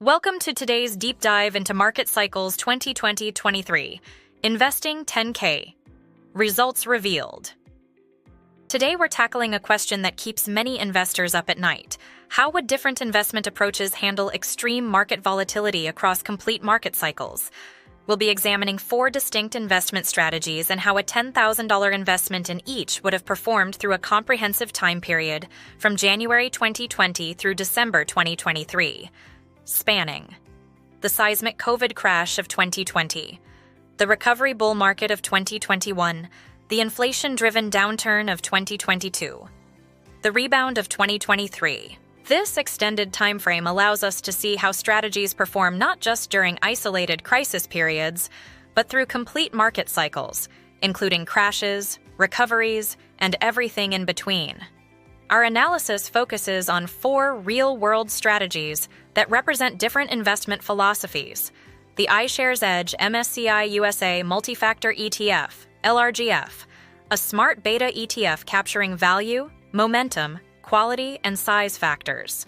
Welcome to today's deep dive into market cycles 2020-23. Investing 10K. Results revealed. Today we're tackling a question that keeps many investors up at night. How would different investment approaches handle extreme market volatility across complete market cycles? We'll be examining 4 distinct investment strategies and how a $10,000 investment in each would have performed through a comprehensive time period from January 2020 through December 2023. Spanning the seismic COVID crash of 2020, the recovery bull market of 2021, the inflation-driven downturn of 2022, the rebound of 2023. This extended timeframe allows us to see how strategies perform not just during isolated crisis periods, but through complete market cycles, including crashes, recoveries, and everything in between. Our analysis focuses on 4 real-world strategies that represent different investment philosophies: the iShares Edge MSCI USA Multi-Factor ETF, LRGF, a smart beta ETF capturing value, momentum, quality, and size factors;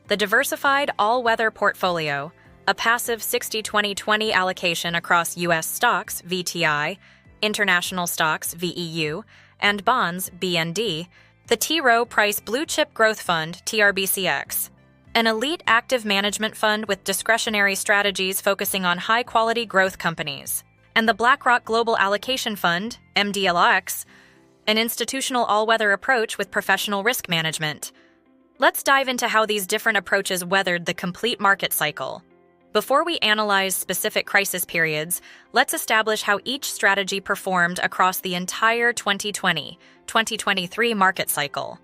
the Diversified All-Weather Portfolio, a passive 60-20-20 allocation across U.S. stocks, VTI, international stocks, VEU, and bonds, BND; the T. Rowe Price Blue Chip Growth Fund, TRBCX, an elite active management fund with discretionary strategies focusing on high-quality growth companies; and the BlackRock Global Allocation Fund, MDLX, an institutional all-weather approach with professional risk management. Let's dive into how these different approaches weathered the complete market cycle. Before we analyze specific crisis periods, let's establish how each strategy performed across the entire 2020-2023 market cycle.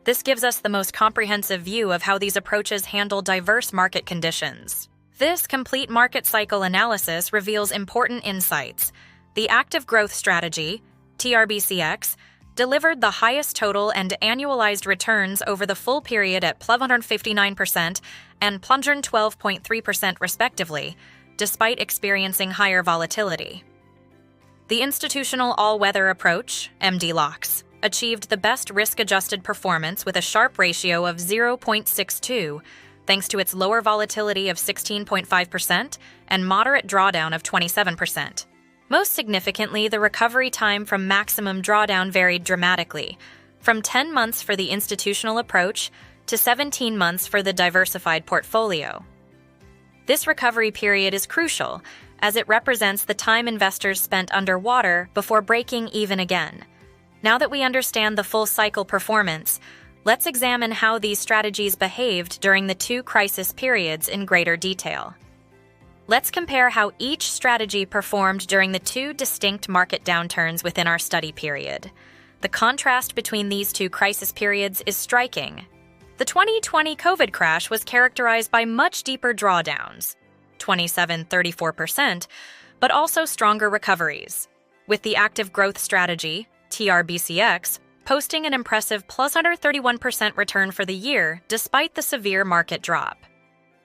This gives us the most comprehensive view of how these approaches handle diverse market conditions. This complete market cycle analysis reveals important insights. The active growth strategy, TRBCX, delivered the highest total and annualized returns over the full period at 159% and 112.3% respectively, despite experiencing higher volatility. The institutional all-weather approach, MDLOX, achieved the best risk-adjusted performance with a Sharpe ratio of 0.62, thanks to its lower volatility of 16.5% and moderate drawdown of 27%. Most significantly, the recovery time from maximum drawdown varied dramatically, from 10 months for the institutional approach to 17 months for the diversified portfolio. This recovery period is crucial, as it represents the time investors spent underwater before breaking even again. Now that we understand the full cycle performance, let's examine how these strategies behaved during the 2 crisis periods in greater detail. Let's compare how each strategy performed during the 2 distinct market downturns within our study period. The contrast between these 2 crisis periods is striking. The 2020 COVID crash was characterized by much deeper drawdowns, 27-34%, but also stronger recoveries, with the active growth strategy, TRBCX, posting an impressive plus 131% return for the year despite the severe market drop.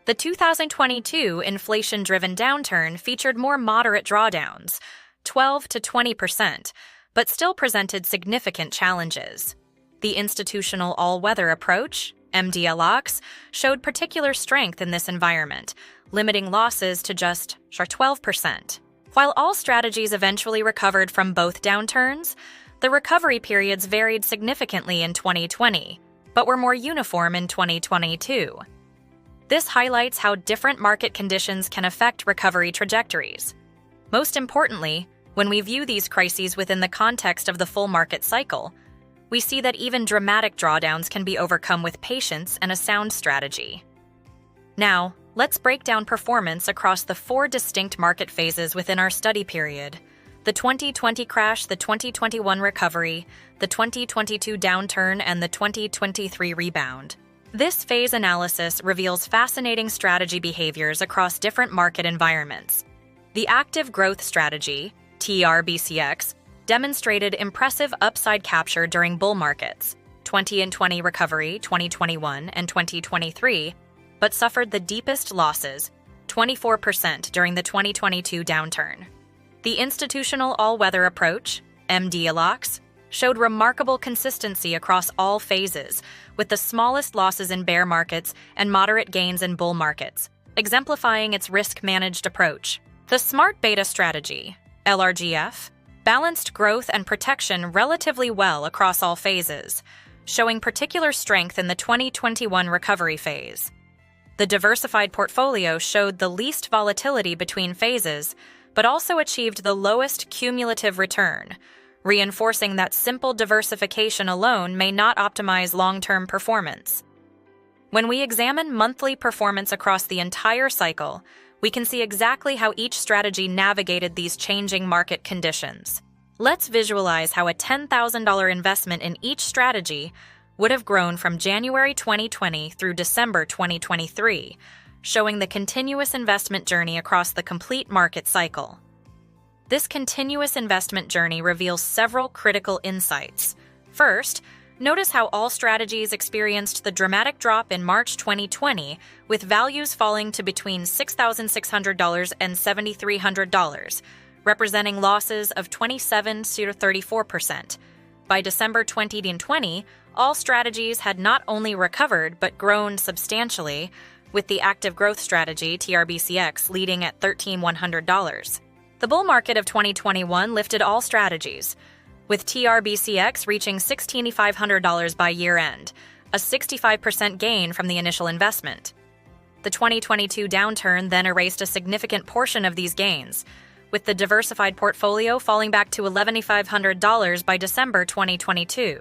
The 2022 inflation-driven downturn featured more moderate drawdowns, 12 to 20%, but still presented significant challenges. The institutional all-weather approach, MDLX, showed particular strength in this environment, limiting losses to just 12%. While all strategies eventually recovered from both downturns, the recovery periods varied significantly in 2020, but were more uniform in 2022. This highlights how different market conditions can affect recovery trajectories. Most importantly, when we view these crises within the context of the full market cycle, we see that even dramatic drawdowns can be overcome with patience and a sound strategy. Now, let's break down performance across the 4 distinct market phases within our study period: the 2020 crash, the 2021 recovery, the 2022 downturn, and the 2023 rebound. This phase analysis reveals fascinating strategy behaviors across different market environments. The active growth strategy, TRBCX, demonstrated impressive upside capture during bull markets, 2020 recovery, 2021, and 2023, but suffered the deepest losses, 24% during the 2022 downturn. The institutional all-weather approach, MDLX, showed remarkable consistency across all phases, with the smallest losses in bear markets and moderate gains in bull markets, exemplifying its risk-managed approach. The Smart Beta strategy, LRGF, balanced growth and protection relatively well across all phases, showing particular strength in the 2021 recovery phase. The diversified portfolio showed the least volatility between phases, but also achieved the lowest cumulative return, reinforcing that simple diversification alone may not optimize long-term performance. When we examine monthly performance across the entire cycle, we can see exactly how each strategy navigated these changing market conditions. Let's visualize how a $10,000 investment in each strategy would have grown from January 2020 through December 2023, showing the continuous investment journey across the complete market cycle. This continuous investment journey reveals several critical insights. First, notice how all strategies experienced the dramatic drop in March 2020, with values falling to between $6,600 and $7,300, representing losses of 27 to 34%. By December 2020, all strategies had not only recovered but grown substantially, with the active growth strategy, TRBCX, leading at $13,100. The bull market of 2021 lifted all strategies, with TRBCX reaching $16,500 by year-end, a 65% gain from the initial investment. The 2022 downturn then erased a significant portion of these gains, with the diversified portfolio falling back to $11,500 by December 2022.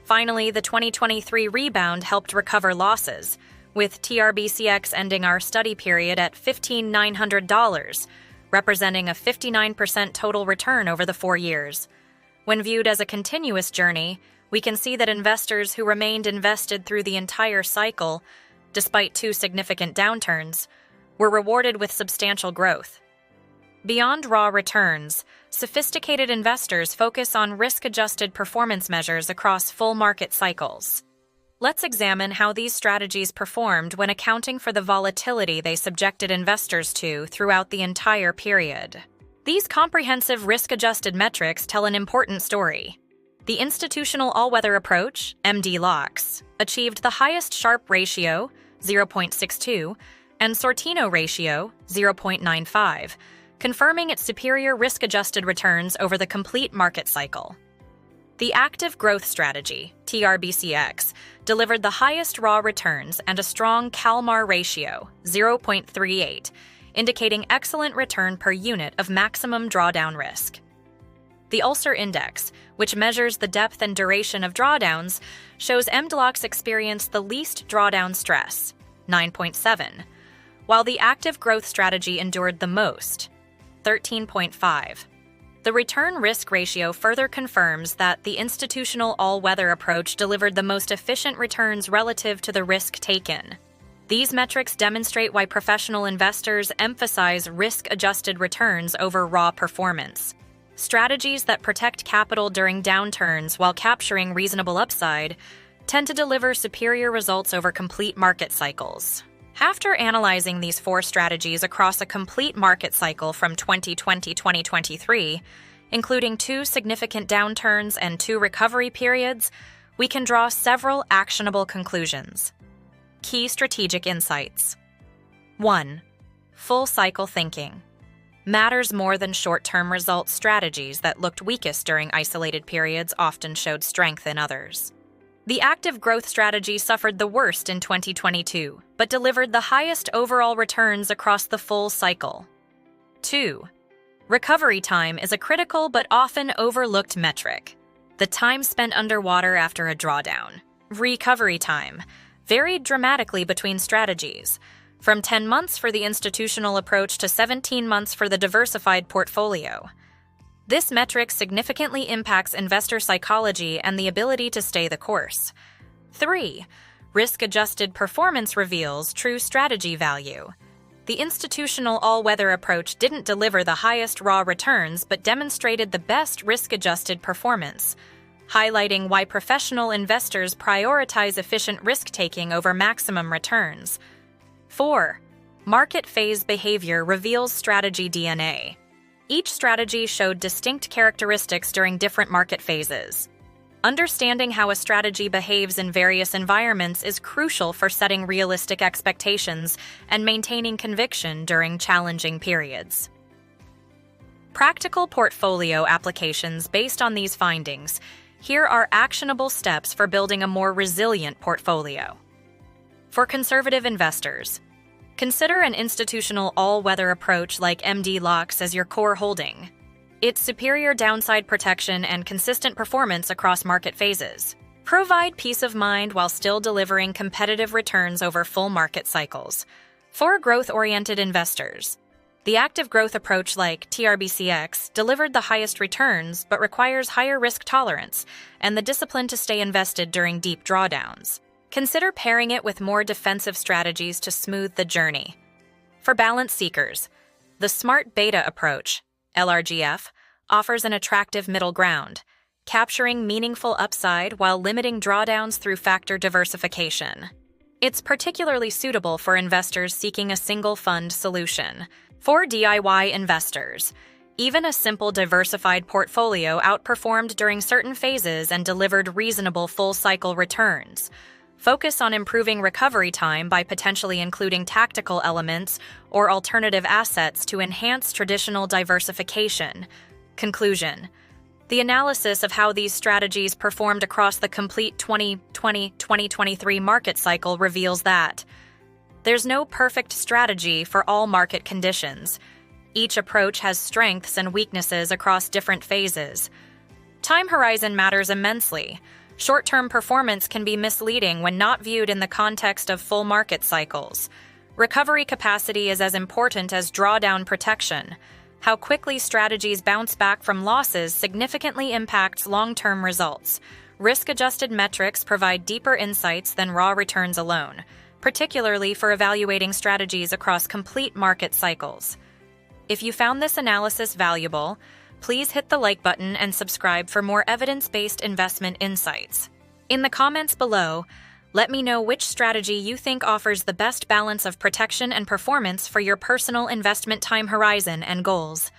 Finally, the 2023 rebound helped recover losses, with TRBCX ending our study period at $15,900, representing a 59% total return over the 4 years. When viewed as a continuous journey, we can see that investors who remained invested through the entire cycle, despite 2 significant downturns, were rewarded with substantial growth. Beyond raw returns, sophisticated investors focus on risk-adjusted performance measures across full market cycles. Let's examine how these strategies performed when accounting for the volatility they subjected investors to throughout the entire period. These comprehensive risk-adjusted metrics tell an important story. The institutional all-weather approach, MD-LOX, achieved the highest Sharpe ratio, 0.62, and Sortino ratio, 0.95, confirming its superior risk-adjusted returns over the complete market cycle. The active growth strategy, TRBCX, delivered the highest raw returns and a strong Calmar ratio, 0.38, indicating excellent return per unit of maximum drawdown risk. The Ulcer index, which measures the depth and duration of drawdowns, shows MD-LOX experienced the least drawdown stress, 9.7, while the active growth strategy endured the most, 13.5. The return-risk ratio further confirms that the institutional all-weather approach delivered the most efficient returns relative to the risk taken. These metrics demonstrate why professional investors emphasize risk-adjusted returns over raw performance. Strategies that protect capital during downturns while capturing reasonable upside tend to deliver superior results over complete market cycles. After analyzing these 4 strategies across a complete market cycle from 2020-2023, including 2 significant downturns and 2 recovery periods, we can draw several actionable conclusions. Key strategic insights. 1. Full cycle thinking. Matters more than short-term results. Strategies that looked weakest during isolated periods often showed strength in others. The active growth strategy suffered the worst in 2022, but delivered the highest overall returns across the full cycle. 2. Recovery time is a critical but often overlooked metric. The time spent underwater after a drawdown. Recovery time varied dramatically between strategies, from 10 months for the institutional approach to 17 months for the diversified portfolio. This metric significantly impacts investor psychology and the ability to stay the course. 3. Risk-adjusted performance reveals true strategy value. The institutional all-weather approach didn't deliver the highest raw returns but demonstrated the best risk-adjusted performance, highlighting why professional investors prioritize efficient risk-taking over maximum returns. 4. Market phase behavior reveals strategy DNA. Each strategy showed distinct characteristics during different market phases. Understanding how a strategy behaves in various environments is crucial for setting realistic expectations and maintaining conviction during challenging periods. Practical portfolio applications based on these findings. Here are actionable steps for building a more resilient portfolio. For conservative investors, consider an institutional all-weather approach like MD Locks as your core holding. Its superior downside protection and consistent performance across market phases provide peace of mind while still delivering competitive returns over full market cycles. For growth-oriented investors, the active growth approach like TRBCX delivered the highest returns but requires higher risk tolerance and the discipline to stay invested during deep drawdowns. Consider pairing it with more defensive strategies to smooth the journey. For balance seekers, the smart beta approach, LRGF, offers an attractive middle ground, capturing meaningful upside while limiting drawdowns through factor diversification. It's particularly suitable for investors seeking a single fund solution. For DIY investors, even a simple diversified portfolio outperformed during certain phases and delivered reasonable full-cycle returns. Focus on improving recovery time by potentially including tactical elements or alternative assets to enhance traditional diversification. Conclusion: the analysis of how these strategies performed across the complete 2020-2023 market cycle reveals that there's no perfect strategy for all market conditions. Each approach has strengths and weaknesses across different phases. Time horizon matters immensely. Short-term performance can be misleading when not viewed in the context of full market cycles. Recovery capacity is as important as drawdown protection. How quickly strategies bounce back from losses significantly impacts long-term results. Risk-adjusted metrics provide deeper insights than raw returns alone, particularly for evaluating strategies across complete market cycles. If you found this analysis valuable, please hit the like button and subscribe for more evidence-based investment insights. In the comments below, let me know which strategy you think offers the best balance of protection and performance for your personal investment time horizon and goals.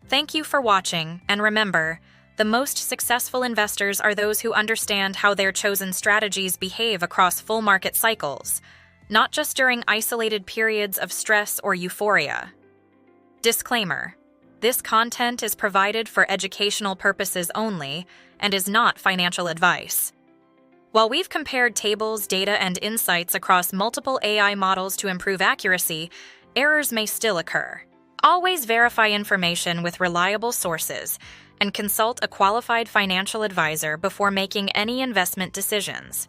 Thank you for watching, and remember, the most successful investors are those who understand how their chosen strategies behave across full market cycles, not just during isolated periods of stress or euphoria. Disclaimer: this content is provided for educational purposes only and is not financial advice. While we've compared tables, data, and insights across multiple AI models to improve accuracy, errors may still occur. Always verify information with reliable sources and consult a qualified financial advisor before making any investment decisions.